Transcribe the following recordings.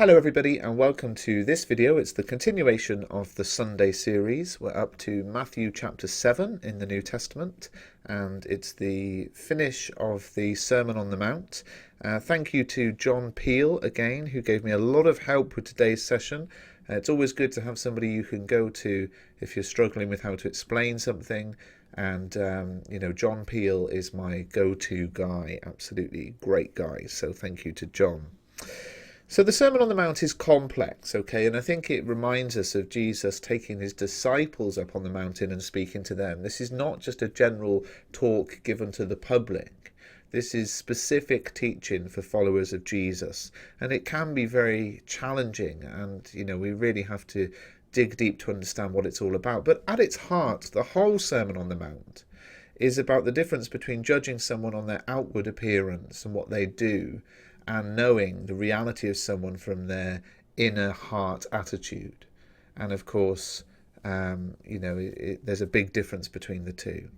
Hello everybody and welcome to this video. It's the continuation of the Sunday series. We're up to Matthew chapter 7 in the New Testament and it's the finish of the Sermon on the Mount. Thank you to John Peel again, who gave me a lot of help with today's session. It's always good to have somebody you can go to if you're struggling with how to explain something. And, John Peel is my go-to guy, absolutely great guy. So thank you to John. So the Sermon on the Mount is complex, okay, and I think it reminds us of Jesus taking his disciples up on the mountain and speaking to them. This is not just a general talk given to the public. This is specific teaching for followers of Jesus, and it can be very challenging, and, we really have to dig deep to understand what it's all about. But at its heart, the whole Sermon on the Mount is about the difference between judging someone on their outward appearance and what they do, and knowing the reality of someone from their inner heart attitude. And of course, there's a big difference between the two.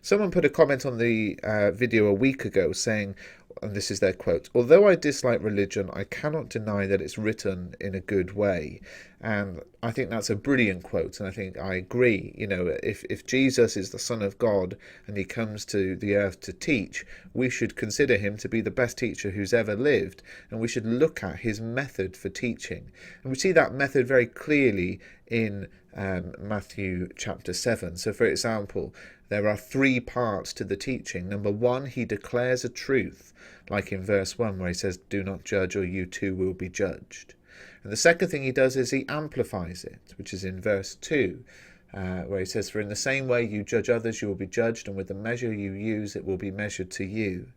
Someone put a comment on the video a week ago saying, and this is their quote, "Although I dislike religion, I cannot deny that it's written in a good way." And I think that's a brilliant quote, and I think I agree. If Jesus is the Son of God and he comes to the earth to teach, we should consider him to be the best teacher who's ever lived, and we should look at his method for teaching. And we see that method very clearly in Matthew chapter 7. So for example, there are three parts to the teaching. Number one, he declares a truth, like in verse 1 where he says, "Do not judge or you too will be judged." And the second thing he does is he amplifies it, which is in verse 2, where he says, "For in the same way you judge others, you will be judged, and with the measure you use, it will be measured to you."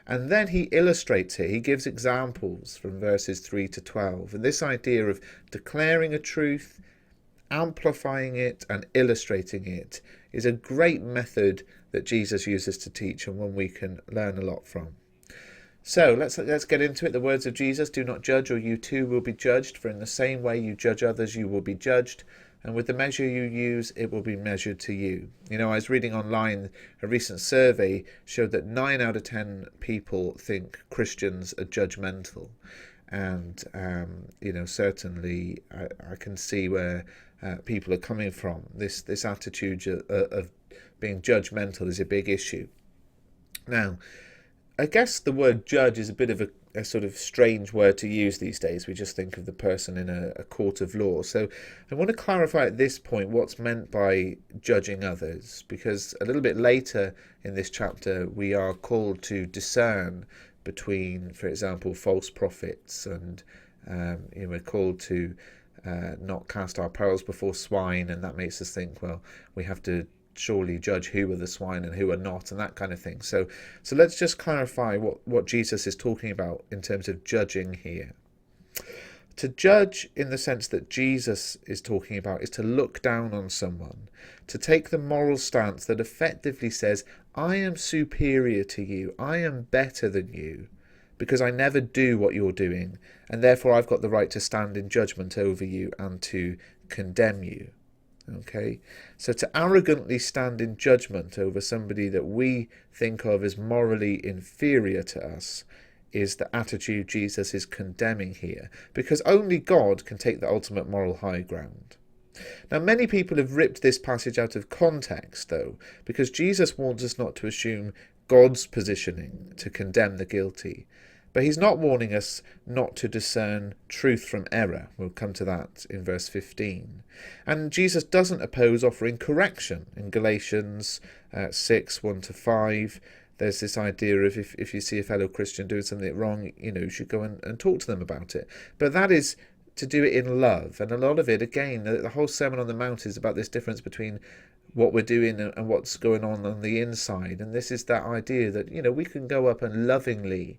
And then he illustrates it. He gives examples from verses 3 to 12. And this idea of declaring a truth, amplifying it and illustrating it is a great method that Jesus uses to teach, and one we can learn a lot from. So let's get into it. The words of Jesus: "Do not judge, or you too will be judged. For in the same way you judge others, you will be judged. And with the measure you use, it will be measured to you." I was reading online, a recent survey showed that 9 out of 10 people think Christians are judgmental. And, certainly I can see where people are coming from. This attitude of being judgmental is a big issue. Now, I guess the word judge is a bit of a sort of strange word to use these days. We just think of the person in a court of law. So I want to clarify at this point what's meant by judging others, because a little bit later in this chapter we are called to discern between, for example, false prophets, and we're called to not cast our pearls before swine, and that makes us think, well, we have to surely judge who are the swine and who are not, and that kind of thing. So let's just clarify what Jesus is talking about in terms of judging here. To judge in the sense that Jesus is talking about is to look down on someone, to take the moral stance that effectively says, I am superior to you, I am better than you, because I never do what you're doing, and therefore I've got the right to stand in judgment over you and to condemn you. Okay, so to arrogantly stand in judgment over somebody that we think of as morally inferior to us is the attitude Jesus is condemning here, because only God can take the ultimate moral high ground. Now, many people have ripped this passage out of context, though, because Jesus warns us not to assume God's positioning to condemn the guilty. But he's not warning us not to discern truth from error. We'll come to that in verse 15. And Jesus doesn't oppose offering correction. In Galatians 6, 1-5, there's this idea of if you see a fellow Christian doing something wrong, you should go and talk to them about it. But that is to do it in love. And a lot of it, again, the whole Sermon on the Mount is about this difference between what we're doing and what's going on the inside. And this is that idea that, we can go up and lovingly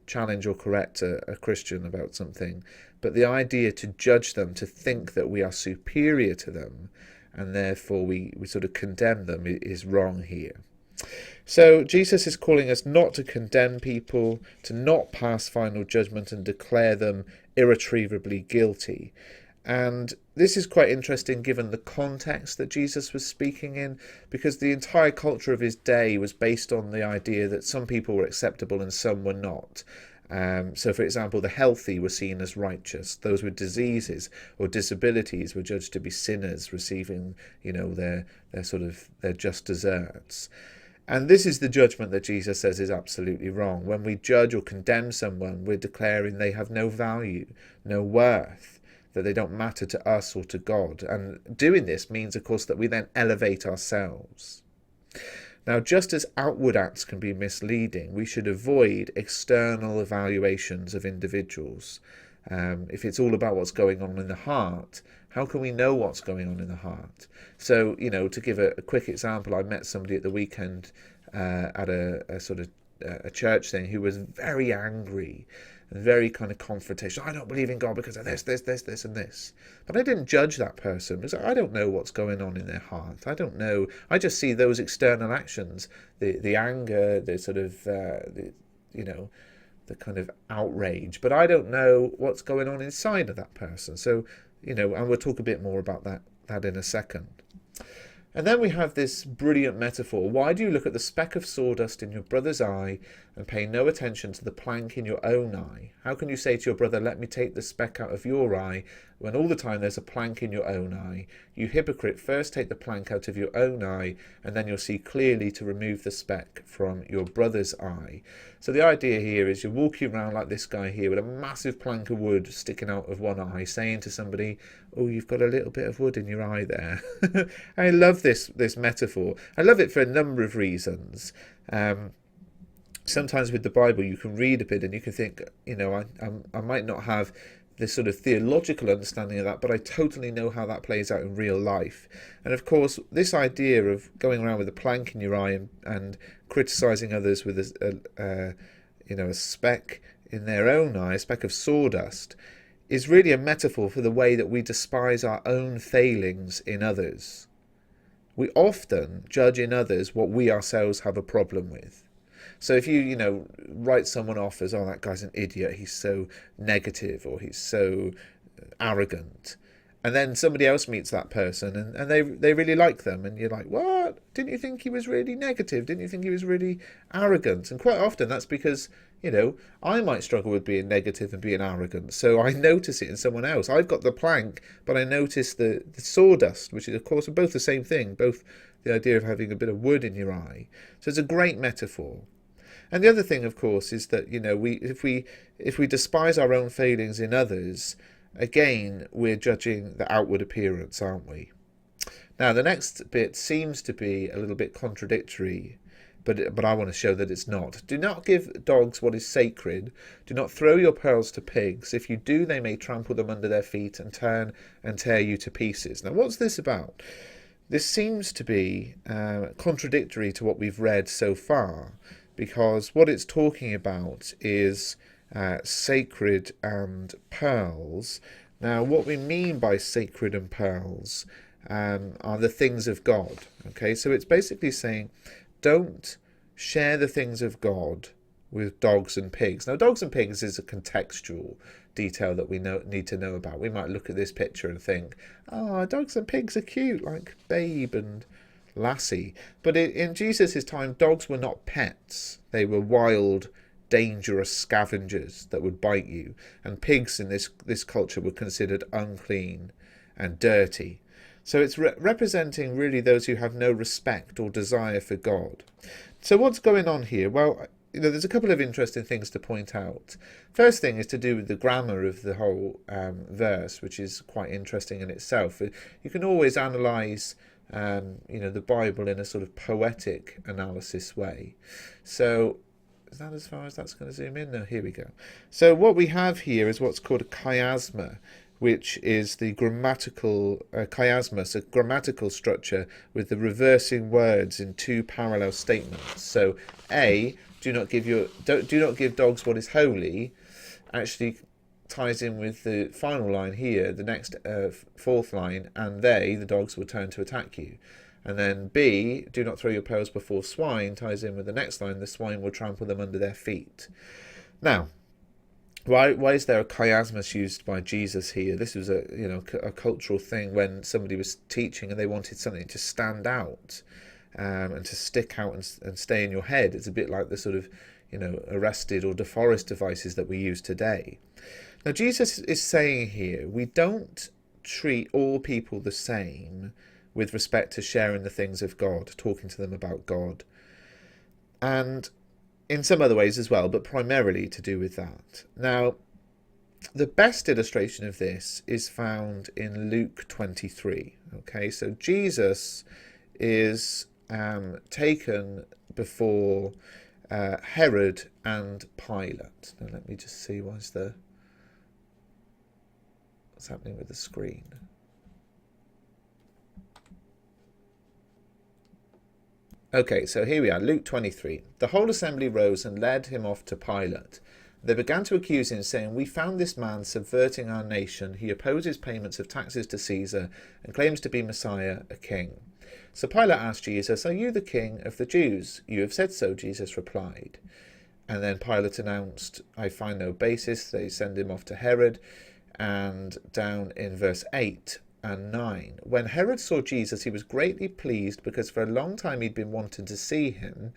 challenge or correct a Christian about something, but the idea to judge them, to think that we are superior to them, and therefore we sort of condemn them, is wrong here. So Jesus is calling us not to condemn people, to not pass final judgment and declare them irretrievably guilty. And this is quite interesting given the context that Jesus was speaking in, because the entire culture of his day was based on the idea that some people were acceptable and some were not. So, for example, the healthy were seen as righteous. Those with diseases or disabilities were judged to be sinners, receiving, their just deserts. And this is the judgment that Jesus says is absolutely wrong. When we judge or condemn someone, we're declaring they have no value, no worth, that they don't matter to us or to God. And doing this means, of course, that we then elevate ourselves. Now, just as outward acts can be misleading, we should avoid external evaluations of individuals. If it's all about what's going on in the heart, how can we know what's going on in the heart? So, to give a quick example, I met somebody at the weekend at a sort of a church thing who was very angry and very kind of confrontational. I don't believe in God because of this, and this. But I didn't judge that person because I don't know what's going on in their heart. I don't know. I just see those external actions, the anger, the sort of, the kind of outrage. But I don't know what's going on inside of that person. So, and we'll talk a bit more about that in a second. And then we have this brilliant metaphor. Why do you look at the speck of sawdust in your brother's eye and pay no attention to the plank in your own eye? How can you say to your brother, let me take the speck out of your eye, when all the time there's a plank in your own eye? You hypocrite, first take the plank out of your own eye, and then you'll see clearly to remove the speck from your brother's eye. So the idea here is you're walking around like this guy here with a massive plank of wood sticking out of one eye, saying to somebody, oh, you've got a little bit of wood in your eye there. I love this metaphor. I love it for a number of reasons. Sometimes with the Bible you can read a bit and you can think, I might not have this sort of theological understanding of that, but I totally know how that plays out in real life. And of course, this idea of going around with a plank in your eye and criticising others with a speck in their own eye, a speck of sawdust, is really a metaphor for the way that we despise our own failings in others. We often judge in others what we ourselves have a problem with. So if you, write someone off as, oh, that guy's an idiot, he's so negative, or he's so arrogant, and then somebody else meets that person and they really like them, and you're like, what? Didn't you think he was really negative? Didn't you think he was really arrogant? And quite often that's because, I might struggle with being negative and being arrogant, so I notice it in someone else. I've got the plank, but I notice the sawdust, which is, of course, both the same thing, both the idea of having a bit of wood in your eye. So it's a great metaphor. And the other thing, of course, is that, if we despise our own failings in others, again, we're judging the outward appearance, aren't we? Now, the next bit seems to be a little bit contradictory, but I want to show that it's not. Do not give dogs what is sacred. Do not throw your pearls to pigs. If you do, they may trample them under their feet and turn and tear you to pieces. Now, what's this about? This seems to be contradictory to what we've read so far, because what it's talking about is sacred and pearls. Now, what we mean by sacred and pearls are the things of God. Okay, so it's basically saying, don't share the things of God with dogs and pigs. Now, dogs and pigs is a contextual detail that we need to know about. We might look at this picture and think, oh, dogs and pigs are cute, like Babe and Lassie. But in Jesus' time, dogs were not pets. They were wild, dangerous scavengers that would bite you. And pigs in this culture were considered unclean and dirty. So it's representing really those who have no respect or desire for God. So what's going on here? Well, there's a couple of interesting things to point out. First thing is to do with the grammar of the whole verse, which is quite interesting in itself. You can always analyse the Bible in a sort of poetic analysis way. So is that as far as that's going to zoom in? No, here we go. So what we have here is what's called a chiasma, which is the grammatical chiasma, so grammatical structure with the reversing words in two parallel statements. So A, do not give dogs what is holy, actually ties in with the final line here, the next fourth line, and the dogs, will turn to attack you. And then B, do not throw your pearls before swine, ties in with the next line, the swine will trample them under their feet. Now, why is there a chiasmus used by Jesus here? This was a cultural thing when somebody was teaching and they wanted something to stand out and to stick out and stay in your head. It's a bit like the sort of arrested or deforest devices that we use today. Now, Jesus is saying here, we don't treat all people the same with respect to sharing the things of God, talking to them about God, and in some other ways as well, but primarily to do with that. Now, the best illustration of this is found in Luke 23. Okay, so Jesus is taken before Herod and Pilate. Now let me just see what's happening with the screen. Okay, so here we are, Luke 23. The whole assembly rose and led him off to Pilate. They began to accuse him, saying, "We found this man subverting our nation. He opposes payments of taxes to Caesar and claims to be Messiah, a king." So Pilate asked Jesus, "Are you the king of the Jews?" "You have said so," Jesus replied. And then Pilate announced, "I find no basis." They send him off to Herod. And down in verse 8 and 9, when Herod saw Jesus, he was greatly pleased, because for a long time he'd been wanting to see him.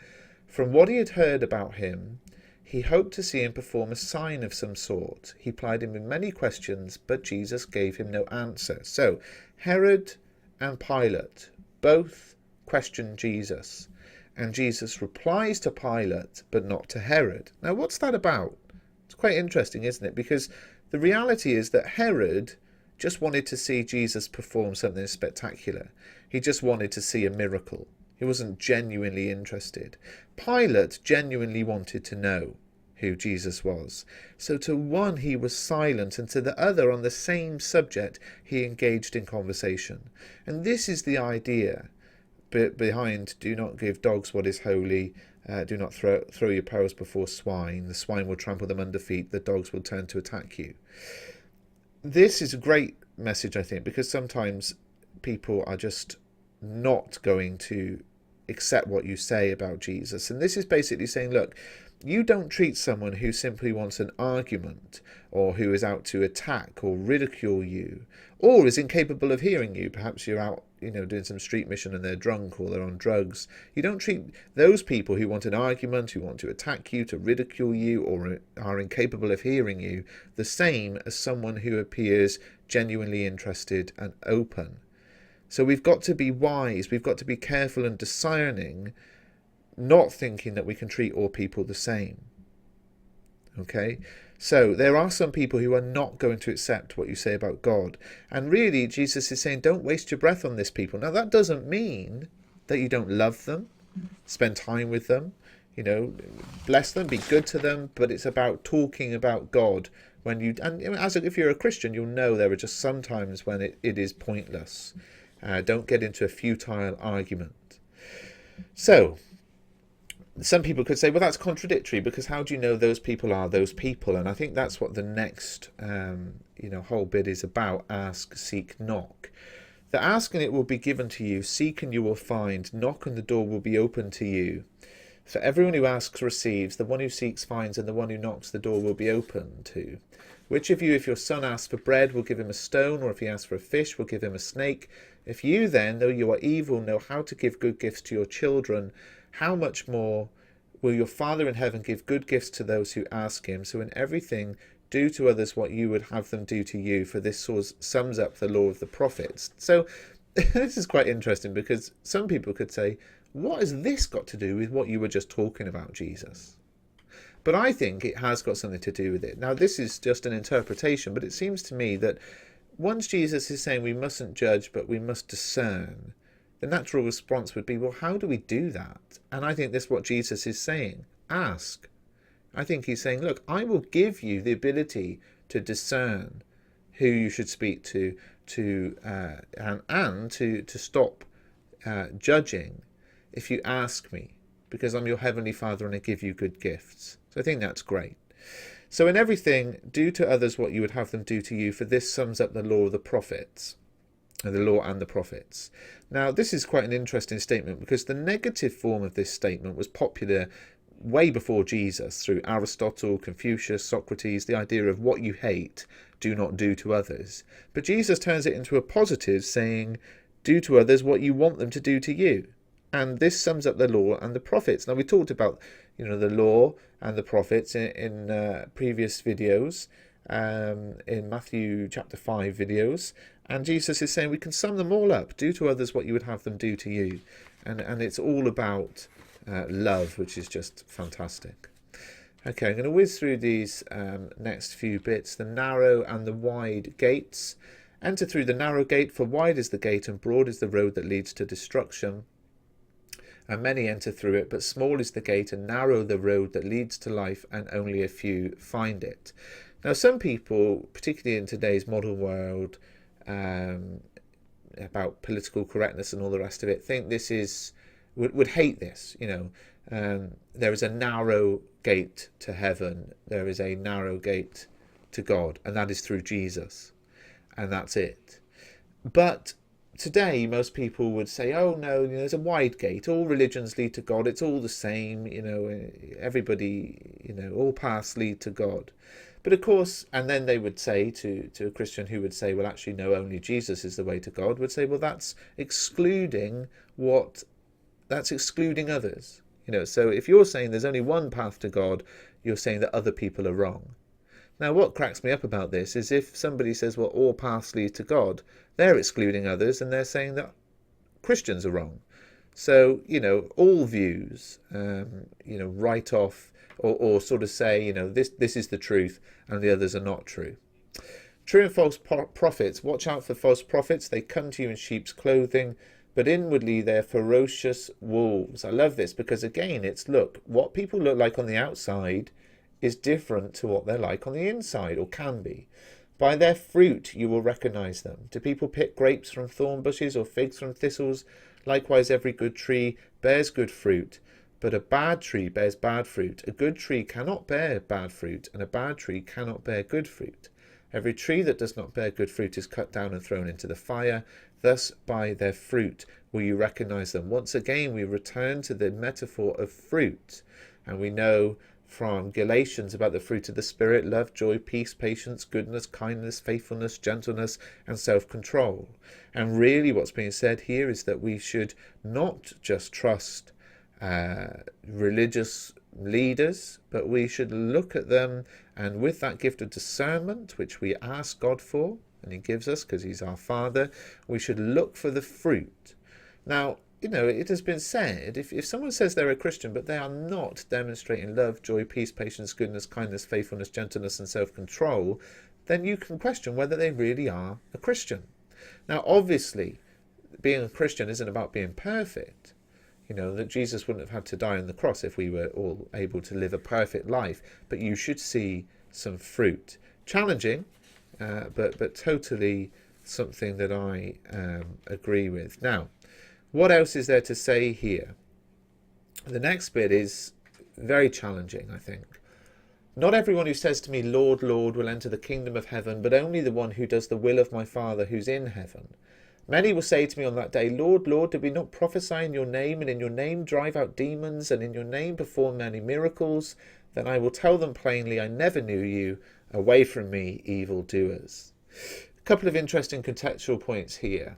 From what he had heard about him, he hoped to see him perform a sign of some sort. He plied him with many questions, but Jesus gave him no answer. So Herod and Pilate both question Jesus, and Jesus replies to Pilate, but not to Herod. Now, what's that about? It's quite interesting, isn't it? Because the reality is that Herod just wanted to see Jesus perform something spectacular. He just wanted to see a miracle. He wasn't genuinely interested. Pilate genuinely wanted to know who Jesus was. So to one he was silent, and to the other on the same subject he engaged in conversation. And this is the idea behind "do not give dogs what is holy, do not throw your pearls before swine. The swine will trample them under feet, the dogs will turn to attack you." This is a great message, I think, because sometimes people are just not going to accept what you say about Jesus. And this is basically saying, look, you don't treat someone who simply wants an argument, or who is out to attack or ridicule you, or is incapable of hearing you. Perhaps you're out, doing some street mission and they're drunk or they're on drugs. You don't treat those people who want an argument, who want to attack you, to ridicule you, or are incapable of hearing you, the same as someone who appears genuinely interested and open. So we've got to be wise, we've got to be careful and discerning, not thinking that we can treat all people the same. Okay? So there are some people who are not going to accept what you say about God. And really, Jesus is saying, don't waste your breath on this people. Now, that doesn't mean that you don't love them, spend time with them, bless them, be good to them, but it's about talking about God. If you're a Christian, you'll know there are just some times when it is pointless. Don't get into a futile argument. So, some people could say, well, that's contradictory, because how do you know those people are those people? And I think that's what the next whole bit is about. Ask, seek, knock. The ask and it will be given to you, seek and you will find, knock and the door will be open to you. For everyone who asks receives, the one who seeks finds, and the one who knocks the door will be open to. Which of you, if your son asks for bread, will give him a stone, or if he asks for a fish, will give him a snake? If you then, though you are evil, know how to give good gifts to your children, how much more will your Father in heaven give good gifts to those who ask him? So in everything, do to others what you would have them do to you, for this sums up the law of the prophets. So this is quite interesting, because some people could say, what has this got to do with what you were just talking about, Jesus? But I think it has got something to do with it. Now, this is just an interpretation, but it seems to me that once Jesus is saying we mustn't judge, but we must discern, the natural response would be, well, how do we do that? And I think that's what Jesus is saying. Ask. I think he's saying, look, I will give you the ability to discern who you should speak to stop judging if you ask me, because I'm your heavenly Father and I give you good gifts. So I think that's great. So in everything, do to others what you would have them do to you, for this sums up the law of the prophets. The law and the prophets. Now, this is quite an interesting statement, because the negative form of this statement was popular way before Jesus, through Aristotle, Confucius, Socrates, the idea of what you hate, do not do to others. But Jesus turns it into a positive, saying, do to others what you want them to do to you. And this sums up the law and the prophets. Now, we talked about, the law and the prophets in previous videos, in Matthew chapter 5 videos. And Jesus is saying we can sum them all up. Do to others what you would have them do to you. And it's all about love, which is just fantastic. Okay, I'm going to whiz through these next few bits. The narrow and the wide gates. Enter through the narrow gate, for wide is the gate and broad is the road that leads to destruction. And many enter through it, but small is the gate and narrow the road that leads to life, and only a few find it. Now, some people, particularly in today's modern world, about political correctness and all the rest of it, think this is, would hate this. There is a narrow gate to heaven. There is a narrow gate to God, and that is through Jesus. And that's it. But today, most people would say, oh, no, there's a wide gate. All religions lead to God. It's all the same. Everybody, all paths lead to God. But of course, and then they would say to a Christian who would say, well, actually, no, only Jesus is the way to God, would say, well, that's excluding others. So if you're saying there's only one path to God, you're saying that other people are wrong. Now, what cracks me up about this is if somebody says, well, all paths lead to God, they're excluding others and they're saying that Christians are wrong. So, all views, write off or sort of say, this is the truth and the others are not true. True and false prophets. Watch out for false prophets. They come to you in sheep's clothing, but inwardly they're ferocious wolves. I love this because, again, it's, look, what people look like on the outside is different to what they're like on the inside, or can be. By their fruit you will recognize them. Do people pick grapes from thorn bushes or figs from thistles? Likewise, every good tree bears good fruit, but a bad tree bears bad fruit. A good tree cannot bear bad fruit, and a bad tree cannot bear good fruit. Every tree that does not bear good fruit is cut down and thrown into the fire. Thus, by their fruit will you recognize them. Once again, we return to the metaphor of fruit, and we know from Galatians about the fruit of the Spirit: love, joy, peace, patience, goodness, kindness, faithfulness, gentleness, and self-control. And really what's being said here is that we should not just trust religious leaders, but we should look at them, and with that gift of discernment, which we ask God for, and he gives us because he's our Father, we should look for the fruit. Now, it has been said, if someone says they're a Christian, but they are not demonstrating love, joy, peace, patience, goodness, kindness, faithfulness, gentleness, and self-control, then you can question whether they really are a Christian. Now, obviously, being a Christian isn't about being perfect. That Jesus wouldn't have had to die on the cross if we were all able to live a perfect life. But you should see some fruit. Challenging, but totally something that I agree with. Now, what else is there to say here? The next bit is very challenging, I think. Not everyone who says to me, Lord, Lord, will enter the kingdom of heaven, but only the one who does the will of my Father who's in heaven. Many will say to me on that day, Lord, Lord, did we not prophesy in your name, and in your name drive out demons, and in your name perform many miracles? Then I will tell them plainly, I never knew you. Away from me, evildoers. A couple of interesting contextual points here.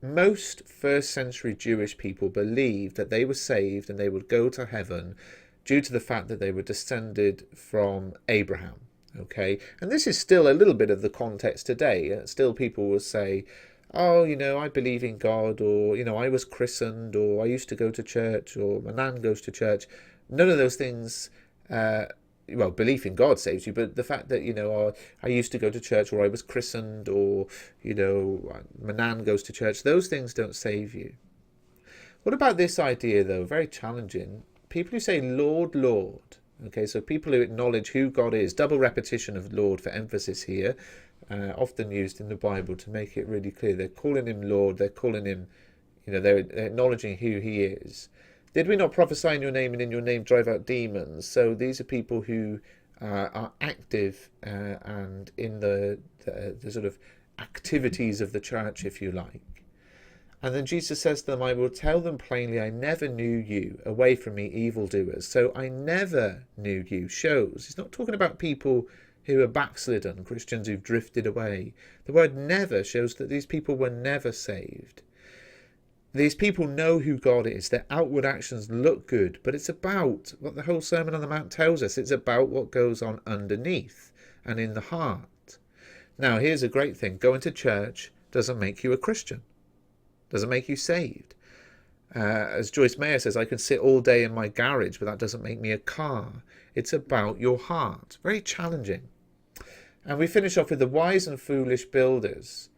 Most first century Jewish people believed that they were saved and they would go to heaven due to the fact that they were descended from Abraham. Okay, and this is still a little bit of the context today. Still people will say, oh, I believe in God, or, I was christened, or I used to go to church, or my nan goes to church. None of those things, belief in God saves you, but the fact that, I used to go to church, or I was christened, or, my nan goes to church, those things don't save you. What about this idea, though? Very challenging. People who say, Lord, Lord. Okay, so people who acknowledge who God is, double repetition of Lord for emphasis here, often used in the Bible to make it really clear. They're calling him Lord, they're calling him, they're acknowledging who he is. Did we not prophesy in your name and in your name drive out demons? So these are people who are active and in the sort of activities of the church, if you like. And then Jesus says to them, I will tell them plainly, I never knew you. Away from me, evildoers. So I never knew you shows. He's not talking about people who are backslidden, Christians who've drifted away. The word never shows that these people were never saved. These people know who God is. Their outward actions look good, but it's about what the whole Sermon on the Mount tells us. It's about what goes on underneath and in the heart. Now, here's a great thing. Going to church doesn't make you a Christian. Doesn't make you saved. As Joyce Meyer says, I can sit all day in my garage, but that doesn't make me a car. It's about your heart. Very challenging. And we finish off with the wise and foolish builders.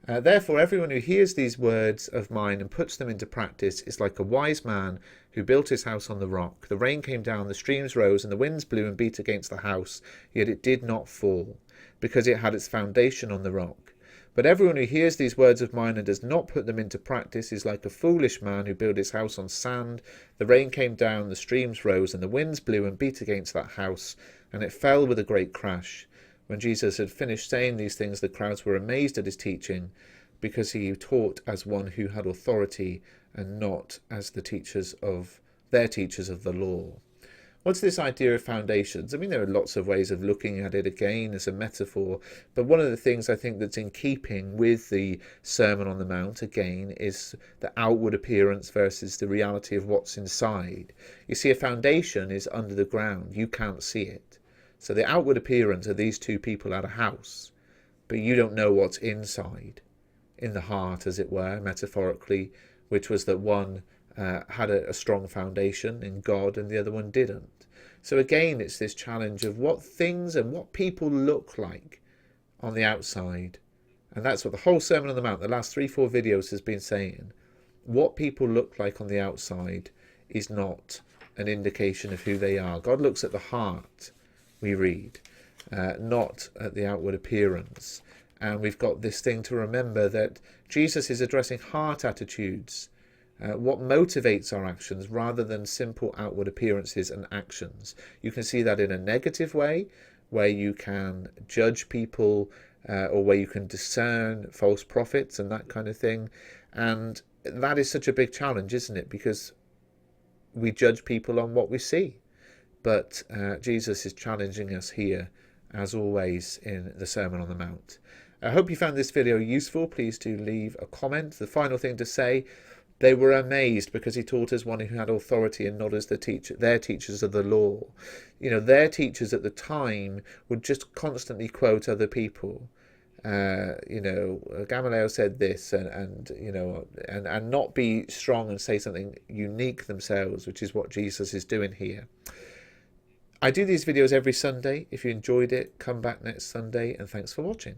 Therefore, everyone who hears these words of mine and puts them into practice is like a wise man who built his house on the rock. The rain came down, the streams rose, and the winds blew and beat against the house, yet it did not fall, because it had its foundation on the rock. But everyone who hears these words of mine and does not put them into practice is like a foolish man who built his house on sand. The rain came down, the streams rose, and the winds blew and beat against that house, and it fell with a great crash. When Jesus had finished saying these things, the crowds were amazed at his teaching, because he taught as one who had authority and not as their teachers of the law. What's this idea of foundations? I mean, there are lots of ways of looking at it again as a metaphor, but one of the things I think that's in keeping with the Sermon on the Mount, again, is the outward appearance versus the reality of what's inside. You see, a foundation is under the ground. You can't see it. So the outward appearance are these two people at a house, but you don't know what's inside, in the heart, as it were, metaphorically, which was that one had a strong foundation in God and the other one didn't. So again, it's this challenge of what things and what people look like on the outside. And that's what the whole Sermon on the Mount, the last 3-4 videos, has been saying. What people look like on the outside is not an indication of who they are. God looks at the heart, we read, not at the outward appearance. And we've got this thing to remember, that Jesus is addressing heart attitudes, what motivates our actions, rather than simple outward appearances and actions. You can see that in a negative way, where you can judge people, or where you can discern false prophets and that kind of thing. And that is such a big challenge, isn't it? Because we judge people on what we see. But Jesus is challenging us here, as always, in the Sermon on the Mount. I hope you found this video useful. Please do leave a comment. The final thing to say, they were amazed because he taught as one who had authority and not as their teachers of the law. You know, their teachers at the time would just constantly quote other people. Gamaliel said this, and not be strong and say something unique themselves, which is what Jesus is doing here. I do these videos every Sunday. If you enjoyed it, come back next Sunday, and thanks for watching.